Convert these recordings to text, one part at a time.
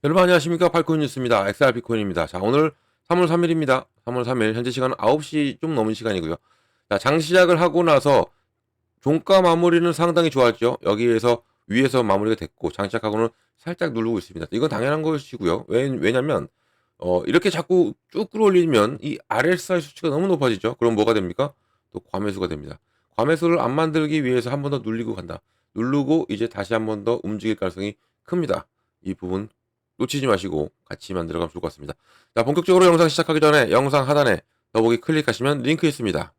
여러분 안녕하십니까? 팔코인 뉴스입니다. XRP 코인입니다. 자, 오늘 3월 3일입니다. 3월 3일 현재 시간은 9시 좀 넘은 시간이고요. 자, 장 시작을 하고 나서 종가 마무리는 상당히 좋았죠. 여기에서 위에서 마무리가 됐고 장 시작하고는 살짝 누르고 있습니다. 이건 당연한 것이고요. 왜냐면 이렇게 자꾸 쭉 끌어올리면 이 RSI 수치가 너무 높아지죠. 그럼 뭐가 됩니까? 또 과매수가 됩니다. 과매수를 안 만들기 위해서 한 번 더 눌리고 간다. 누르고 이제 다시 한 번 더 움직일 가능성이 큽니다. 이 부분 놓치지 마시고 같이 만들어가면 좋을 것 같습니다. 자, 본격적으로 영상 시작하기 전에 영상 하단에 더보기 클릭하시면 링크 있습니다.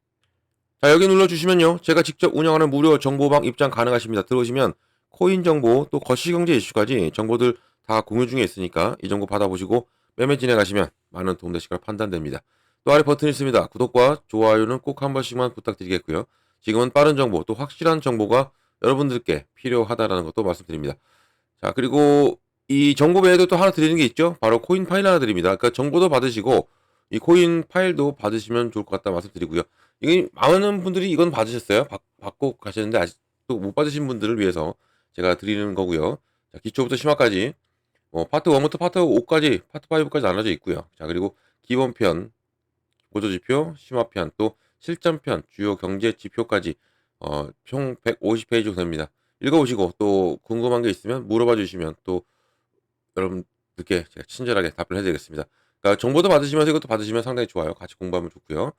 자, 여기 눌러주시면요, 제가 직접 운영하는 무료 정보방 입장 가능하십니다. 들어오시면 코인 정보 또 거시경제 이슈까지 정보들 다 공유 중에 있으니까 이 정보 받아보시고 매매 진행하시면 많은 도움 되실 거라 판단됩니다. 또 아래 버튼이 있습니다. 구독과 좋아요는 꼭 한 번씩만 부탁드리겠고요. 지금은 빠른 정보 또 확실한 정보가 여러분들께 필요하다라는 것도 말씀드립니다. 자, 그리고 이 정보 외에도 또 하나 드리는 게 있죠. 바로 코인 파일 하나 드립니다. 그러니까 정보도 받으시고 이 코인 파일도 받으시면 좋을 것 같다 말씀드리고요. 이게 많은 분들이 이건 받으셨어요. 받고 가셨는데 아직도 못 받으신 분들을 위해서 제가 드리는 거고요. 자, 기초부터 심화까지 파트 1부터 파트 5까지 파트 5까지 나눠져 있고요. 자, 그리고 기본편, 보조지표, 심화편, 또 실전편, 주요 경제 지표까지 총 150페이지 정도 됩니다. 읽어보시고 또 궁금한 게 있으면 물어봐 주시면 또 여러분들께 제가 친절하게 답변해 드리겠습니다. 그러니까 정보도 받으시면서 이것도 받으시면 상당히 좋아요. 같이 공부하면 좋고요.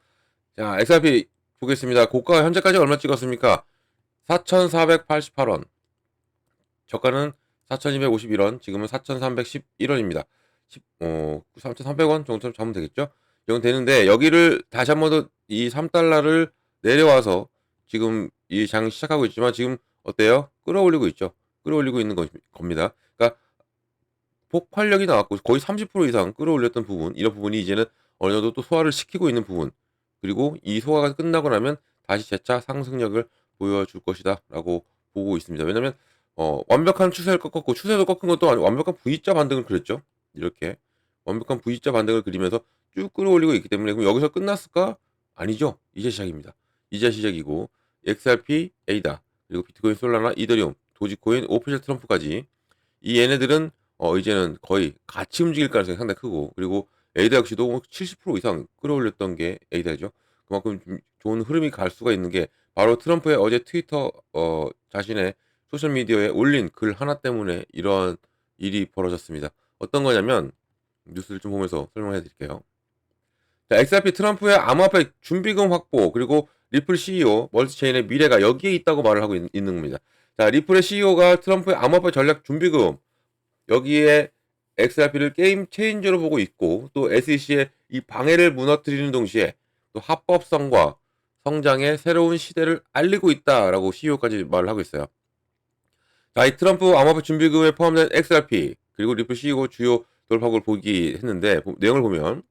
자, XRP 보겠습니다. 고가 현재까지 얼마 찍었습니까? 4,488원. 저가는 4,251원. 지금은 4,311원입니다. 3,300원 정도 잡으면 되겠죠? 이 정도 되는데 여기를 다시 한 번 더 이 3달러를 내려와서 지금 이 장 시작하고 있지만 지금 어때요? 끌어올리고 있죠. 끌어올리고 있는 겁니다. 그러니까 폭발력이 나왔고 거의 30% 이상 끌어올렸던 부분, 이런 부분이 이제는 어느 정도 또 소화를 시키고 있는 부분, 그리고 이 소화가 끝나고 나면 다시 재차 상승력을 보여줄 것이다라고 보고 있습니다. 왜냐면 완벽한 추세를 꺾었고 추세도 꺾은 것도 아니고 완벽한 V자 반등을 그렸죠. 이렇게 완벽한 V자 반등을 그리면서 쭉 끌어올리고 있기 때문에 그럼 여기서 끝났을까? 아니죠. 이제 시작입니다. 이제 시작이고 XRP, 에이다, 그리고 비트코인, 솔라나, 이더리움, 도지코인, 오피셜 트럼프까지 이 얘네들은 이제는 거의 같이 움직일 가능성이 상당히 크고, 그리고 에이다 역시도 70% 이상 끌어올렸던 게 에이다죠. 그만큼 좀 좋은 흐름이 갈 수가 있는 게 바로 트럼프의 어제 트위터 자신의 소셜 미디어에 올린 글 하나 때문에 이런 일이 벌어졌습니다. 어떤 거냐면 뉴스를 좀 보면서 설명해 드릴게요. 자, XRP 트럼프의 암호화폐 준비금 확보, 그리고 리플 CEO 멀티체인의 미래가 여기에 있다고 말을 하고 있는 겁니다. 자, 리플의 CEO가 트럼프의 암호화폐 전략 준비금, 여기에 XRP를 게임 체인저로 보고 있고, 또 SEC의 이 방해를 무너뜨리는 동시에 또 합법성과 성장의 새로운 시대를 알리고 있다라고 CEO까지 말을 하고 있어요. 자, 이 트럼프 암호화폐 준비금에 포함된 XRP 그리고 리플 CEO 주요 돌파구를 보기 했는데 내용을 보면,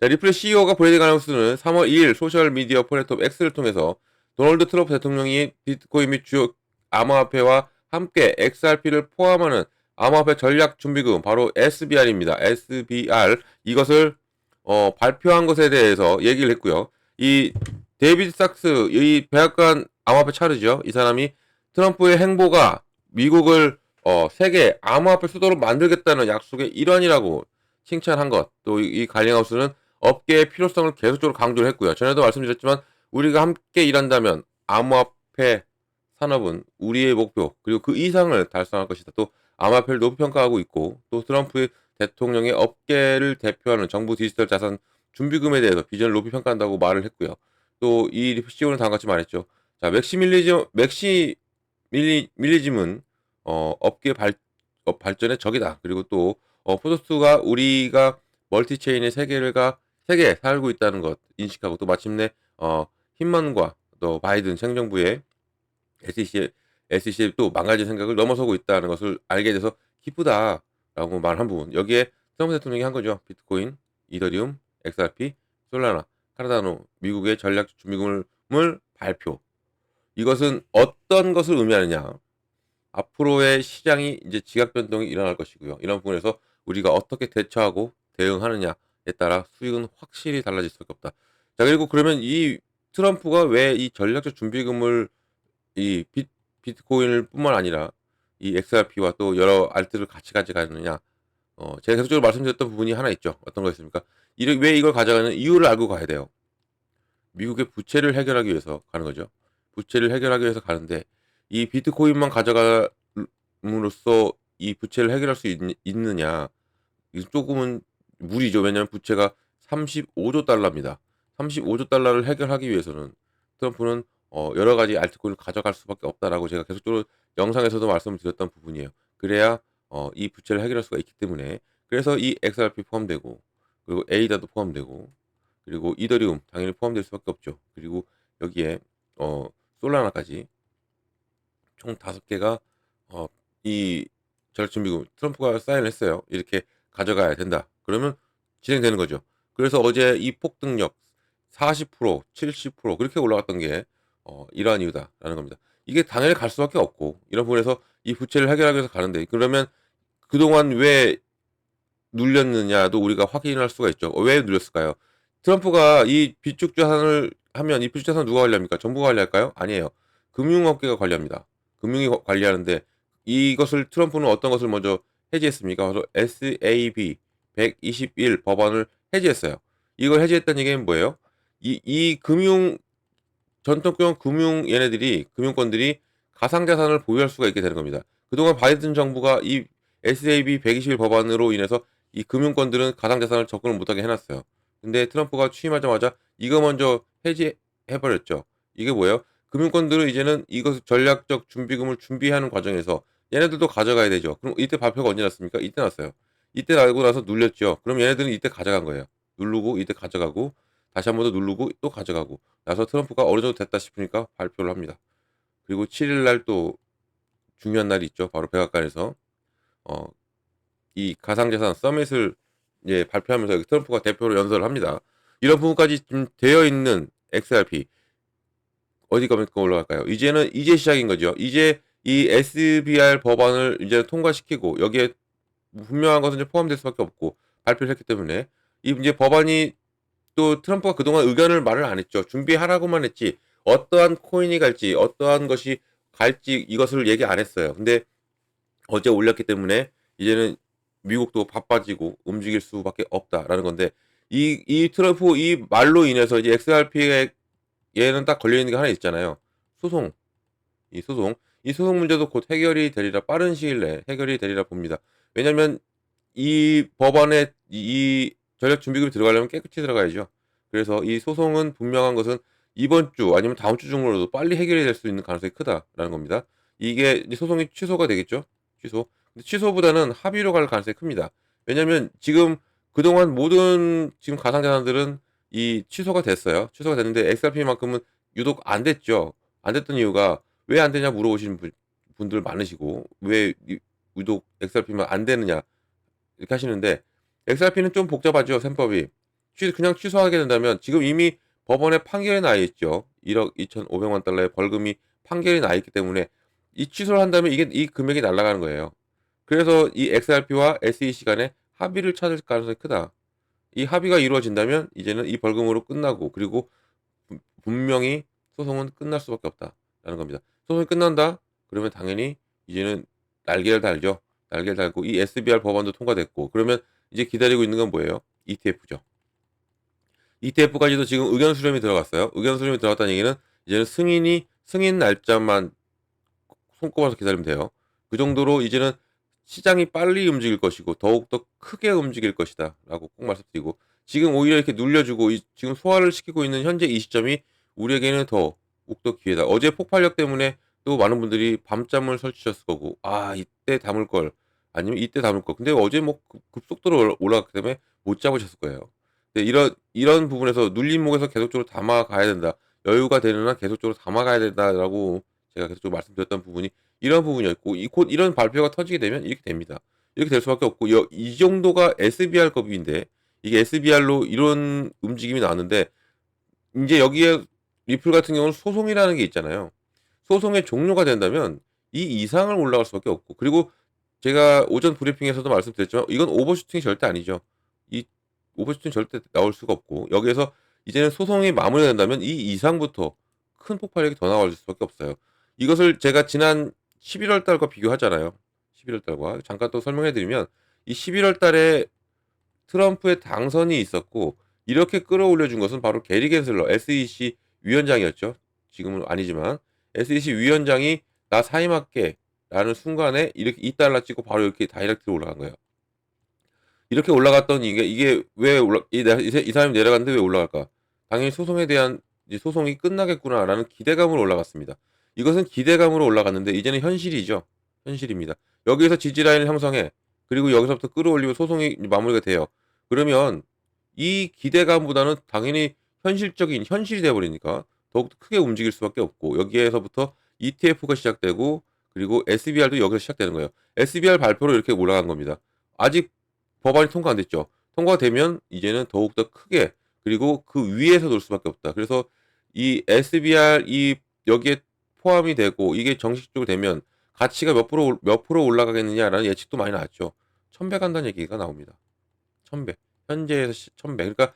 자, 리플의 CEO가 브래디 가나우스는 3월 2일 소셜미디어 플랫폼 X를 통해서 도널드 트럼프 대통령이 비트코인 및 주요 암호화폐와 함께 XRP를 포함하는 암호화폐 전략 준비금, 바로 SBR입니다. SBR, 이것을 발표한 것에 대해서 얘기를 했고요. 이 데이비드 sak스, 이 백악관 암호화폐 차르죠. 이 사람이 트럼프의 행보가 미국을 세계 암호화폐 수도로 만들겠다는 약속의 일환이라고 칭찬한 것. 또 이 갈링하우스는 업계의 필요성을 계속적으로 강조를 했고요. 전에도 말씀드렸지만 우리가 함께 일한다면 암호화폐 산업은 우리의 목표 그리고 그 이상을 달성할 것이다. 또 암호화폐를 높이 평가하고 있고, 또 트럼프 대통령의 업계를 대표하는 정부 디지털 자산 준비금에 대해서 비전을 높이 평가한다고 말을 했고요. 또 이 CEO는 다음과 같이 말했죠. 자, 밀리즘은 업계 발전의 적이다. 그리고 또 포스트가 우리가 멀티체인의 세계에 살고 있다는 것 인식하고, 또 마침내 힘만과 또 바이든 새 정부의 SEC의 또 망가진 생각을 넘어서고 있다는 것을 알게 돼서 기쁘다라고 말한 부분, 여기에 트럼프 대통령이 한 거죠. 비트코인, 이더리움, XRP, 솔라나, 카르다노 미국의 전략 준비금을 발표. 이것은 어떤 것을 의미하느냐? 앞으로의 시장이 이제 지각 변동이 일어날 것이고요. 이런 부분에서 우리가 어떻게 대처하고 대응하느냐에 따라 수익은 확실히 달라질 수밖에 없다. 자, 그리고 그러면 이 트럼프가 왜 이 전략적 준비금을 이 비트코인을 뿐만 아니라 이 XRP와 또 여러 알트를 같이 가져가느냐? 제가 계속적으로 말씀드렸던 부분이 하나 있죠. 어떤 거였습니까? 왜 이걸 가져가는 이유를 알고 가야 돼요. 미국의 부채를 해결하기 위해서 가는 거죠. 부채를 해결하기 위해서 가는데 이 비트코인만 가져감으로써 이 부채를 해결할 수 있느냐? 이 조금은 무리죠. 왜냐하면 부채가 35조 달러입니다. 35조 달러를 해결하기 위해서는 트럼프는 여러 가지 알트코인을 가져갈 수밖에 없다라고 제가 계속적으로 영상에서도 말씀을 드렸던 부분이에요. 그래야 이 부채를 해결할 수가 있기 때문에 그래서 이 XRP 포함되고 그리고 에이다도 포함되고 그리고 이더리움 당연히 포함될 수밖에 없죠. 그리고 여기에 솔라나까지 총 5개가 이 전략준비금 트럼프가 사인을 했어요. 이렇게 가져가야 된다. 그러면 진행되는 거죠. 그래서 어제 이 폭등력 40%, 70% 그렇게 올라갔던 게 이러한 이유다라는 겁니다. 이게 당연히 갈 수밖에 없고 이런 부분에서 이 부채를 해결하기 위해서 가는데 그러면 그동안 왜 눌렸느냐도 우리가 확인할 수가 있죠. 왜 눌렸을까요? 트럼프가 이 비축 자산을 하면 이 비축 자산 누가 관리합니까? 정부가 관리할까요? 아니에요. 금융업계가 관리합니다. 금융이 관리하는데 이것을 트럼프는 어떤 것을 먼저 해지했습니까? 바로 SAB 121 법안을 해지했어요. 이걸 해지했다는 얘기는 뭐예요? 이 전통형 금융 금융권들이 가상자산을 보유할 수가 있게 되는 겁니다. 그동안 바이든 정부가 이 SAB 121 법안으로 인해서 이 금융권들은 가상자산을 접근을 못하게 해놨어요. 근데 트럼프가 취임하자마자 이거 먼저 해지해버렸죠. 이게 뭐예요? 금융권들은 이제는 이것을 전략적 준비금을 준비하는 과정에서 얘네들도 가져가야 되죠. 그럼 이때 발표가 언제 났습니까? 이때 났어요. 이때 알고 나서 눌렸죠. 그럼 얘네들은 이때 가져간 거예요. 누르고 이때 가져가고 다시 한 번 더 누르고 또 가져가고 나서 트럼프가 어느 정도 됐다 싶으니까 발표를 합니다. 그리고 7일 날 또 중요한 날이 있죠. 바로 백악관에서 어, 이 가상자산 서밋을 이제 발표하면서 트럼프가 대표로 연설을 합니다. 이런 부분까지 좀 되어 있는 XRP 어디가 올라갈까요? 이제 시작인 거죠. 이제 이 SBR 법안을 이제 통과시키고 여기에 분명한 것은 이제 포함될 수밖에 없고 발표를 했기 때문에 이 이제 법안이 또 트럼프가 그동안 의견을 말을 안 했죠. 준비하라고만 했지 어떠한 코인이 갈지 어떠한 것이 갈지 이것을 얘기 안 했어요. 근데 어제 올렸기 때문에 이제는 미국도 바빠지고 움직일 수밖에 없다라는 건데 이 트럼프 이 말로 인해서 이제 XRP에 얘는 딱 걸려 있는 게 하나 있잖아요. 소송. 이 소송 문제도 곧 해결이 되리라 빠른 시일 내에 해결이 되리라 봅니다. 왜냐면 이 법안에 이 전략 준비금이 들어가려면 깨끗이 들어가야죠. 그래서 이 소송은 분명한 것은 이번 주 아니면 다음 주 중으로도 빨리 해결이 될 수 있는 가능성이 크다라는 겁니다. 이게 이제 소송이 취소가 되겠죠. 취소. 근데 취소보다는 합의로 갈 가능성이 큽니다. 왜냐면 지금 그동안 모든 지금 가상자산들은 이 취소가 됐어요. 취소가 됐는데 XRP만큼은 유독 안 됐죠. 안 됐던 이유가 왜 안 되냐 물어보시는 분들 많으시고 왜 유독 XRP만 안 되느냐 이렇게 하시는데 XRP는 좀 복잡하죠. 셈법이. 그냥 취소하게 된다면 지금 이미 법원에 판결이 나 있죠. 1억 2,500만 달러의 벌금이 판결이 나 있기 때문에 이 취소를 한다면 이게 이 금액이 날아가는 거예요. 그래서 이 XRP와 SEC 간에 합의를 찾을 가능성이 크다. 이 합의가 이루어진다면 이제는 이 벌금으로 끝나고 그리고 분명히 소송은 끝날 수밖에 없다라는 겁니다. 소송이 끝난다? 그러면 당연히 이제는 날개를 달죠. 날개를 달고 이 SBR 법안도 통과됐고 그러면 이제 기다리고 있는 건 뭐예요? ETF죠. ETF까지도 지금 의견 수렴이 들어갔어요. 의견 수렴이 들어갔다는 얘기는 이제는 승인 날짜만 손꼽아서 기다리면 돼요. 그 정도로 이제는 시장이 빨리 움직일 것이고 더욱더 크게 움직일 것이다라고 꼭 말씀드리고 지금 오히려 이렇게 눌려주고 지금 소화를 시키고 있는 현재 이 시점이 우리에게는 더욱더 기회다. 어제 폭발력 때문에 또 많은 분들이 밤잠을 설치셨을 거고 이때 담을 걸 아니면 이때 담을 걸. 근데 어제 뭐 급속도로 올라갔기 때문에 못 잡으셨을 거예요. 근데 이런 부분에서 눌린 목에서 계속적으로 담아 가야 된다. 여유가 되는 한 계속적으로 담아 가야 된다라고 제가 계속적으로 말씀드렸던 부분이 이런 부분이었고 곧 이런 발표가 터지게 되면 이렇게 됩니다. 이렇게 될 수밖에 없고 이 정도가 SBR 급인데 이게 SBR로 이런 움직임이 나왔는데 이제 여기에 리플 같은 경우는 소송이라는 게 있잖아요. 소송의 종료가 된다면 이 이상을 올라갈 수밖에 없고 그리고 제가 오전 브리핑에서도 말씀드렸지만 이건 오버슈팅이 절대 아니죠. 이 오버슈팅 절대 나올 수가 없고 여기에서 이제는 소송이 마무리가 된다면 이 이상부터 큰 폭발력이 더 나올 수밖에 없어요. 이것을 제가 지난 11월 달과 비교하잖아요. 11월 달과 잠깐 또 설명해 드리면 이 11월 달에 트럼프의 당선이 있었고 이렇게 끌어올려 준 것은 바로 게리 겐슬러 SEC 위원장이었죠. 지금은 아니지만 SEC 위원장이 나 사임할게라는 순간에 이렇게 2달러 찍고 바로 이렇게 다이렉트로 올라간 거예요. 이렇게 올라갔던 이게 왜 이 사람이 내려갔는데 왜 올라갈까? 당연히 소송에 대한 이제 '소송이 끝나겠구나.'라는 기대감으로 올라갔습니다. 이것은 기대감으로 올라갔는데 이제는 현실이죠. 현실입니다. 여기에서 지지 라인을 형성해. 그리고 여기서부터 끌어올리고 소송이 마무리가 돼요. 그러면 이 기대감보다는 당연히 현실적인 현실이 돼 버리니까 더욱더 크게 움직일 수밖에 없고 여기에서부터 ETF가 시작되고 그리고 SBR도 여기서 시작되는 거예요. SBR 발표로 이렇게 올라간 겁니다. 아직 법안이 통과 안 됐죠. 통과되면 이제는 더욱더 크게 그리고 그 위에서 놀 수밖에 없다. 그래서 이 SBR 여기에 포함이 되고 이게 정식적으로 되면 가치가 몇 프로 올라가겠느냐라는 예측도 많이 나왔죠. 1,100 간다는 얘기가 나옵니다. 1,100. 현재에서 1,100. 그러니까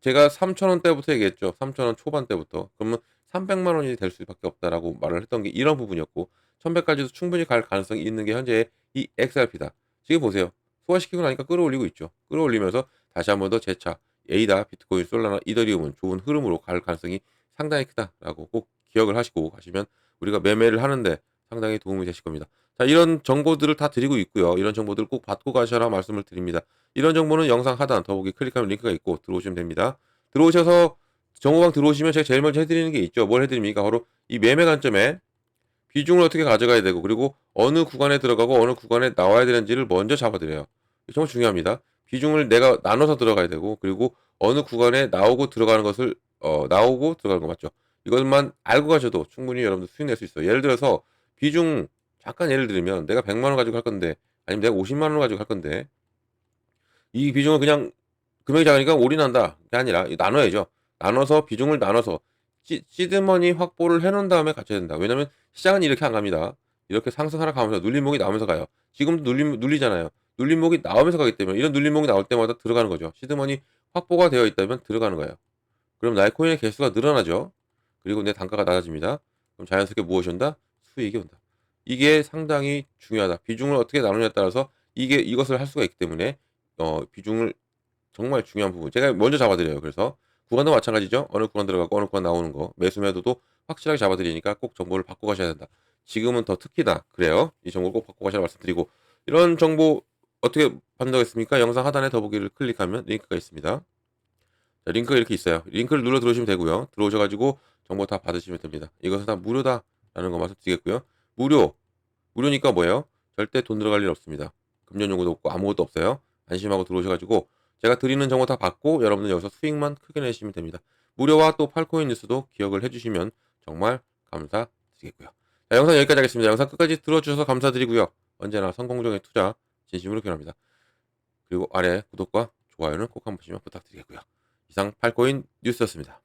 제가 3,000원대부터 얘기했죠. 3,000원 초반대부터. 그러면 300만 원이 될 수밖에 없다라고 말을 했던 게 이런 부분이었고 1,100까지도 충분히 갈 가능성이 있는 게 현재의 이 XRP다. 지금 보세요. 소화시키고 나니까 끌어올리고 있죠. 끌어올리면서 다시 한 번 더 재차 에이다, 비트코인, 솔라나, 이더리움은 좋은 흐름으로 갈 가능성이 상당히 크다라고 꼭 기억을 하시고 가시면 우리가 매매를 하는데 상당히 도움이 되실 겁니다. 자, 이런 정보들을 다 드리고 있고요. 이런 정보들을 꼭 받고 가셔라 말씀을 드립니다. 이런 정보는 영상 하단 더보기 클릭하면 링크가 있고 들어오시면 됩니다. 들어오셔서 정보방 들어오시면 제가 제일 먼저 해드리는 게 있죠. 뭘 해드립니까? 바로 이 매매 관점에 비중을 어떻게 가져가야 되고 그리고 어느 구간에 들어가고 어느 구간에 나와야 되는지를 먼저 잡아드려요. 정말 중요합니다. 비중을 내가 나눠서 들어가야 되고 그리고 어느 구간에 나오고 들어가는 것을 나오고 들어가는 거 맞죠? 이것만 알고 가셔도 충분히 여러분들 수익 낼 수 있어요. 예를 들어서 비중 잠깐 예를 들면 내가 100만 원 가지고 할 건데 아니면 내가 50만 원 가지고 할 건데 이 비중을 그냥 금액이 작으니까 올인한다. 그게 아니라 나눠야죠. 나눠서 비중을 나눠서 시드머니 확보를 해 놓은 다음에 같이 해야 된다. 왜냐면 시장은 이렇게 안 갑니다. 이렇게 상승 하락하면서 눌림목이 나오면서 가요. 지금도 눌리잖아요. 눌림목이 나오면서 가기 때문에 이런 눌림목이 나올 때마다 들어가는 거죠. 시드머니 확보가 되어 있다면 들어가는 거예요. 그럼 나의 코인의 개수가 늘어나죠. 그리고 내 단가가 낮아집니다. 그럼 자연스럽게 무엇이 온다? 수익이 온다. 이게 상당히 중요하다. 비중을 어떻게 나누냐에 따라서 이것을 할 수가 있기 때문에 비중을 정말 중요한 부분. 제가 먼저 잡아드려요. 그래서 구간도 마찬가지죠. 어느 구간 들어가고 어느 구간 나오는 거 매수 매도도 확실하게 잡아드리니까 꼭 정보를 받고 가셔야 된다. 지금은 더 특히나 그래요. 이 정보 꼭 받고 가셔라 말씀드리고 이런 정보 어떻게 받는다겠습니까? 영상 하단에 더보기를 클릭하면 링크가 있습니다. 자, 링크가 이렇게 있어요. 링크를 눌러 들어오시면 되고요. 들어오셔가지고 정보 다 받으시면 됩니다. 이것은 다 무료다라는 거 말씀드리겠고요. 무료니까 뭐예요? 절대 돈 들어갈 일 없습니다. 금전 요구도 없고 아무것도 없어요. 안심하고 들어오셔가지고 제가 드리는 정보 다 받고 여러분들 여기서 수익만 크게 내시면 됩니다. 무료와 또 팔코인 뉴스도 기억을 해주시면 정말 감사드리겠고요. 자, 영상 여기까지 하겠습니다. 영상 끝까지 들어주셔서 감사드리고요. 언제나 성공적인 투자 진심으로 기원합니다. 그리고 아래 구독과 좋아요는 꼭 한 번씩만 부탁드리겠고요. 이상 팔코인 뉴스였습니다.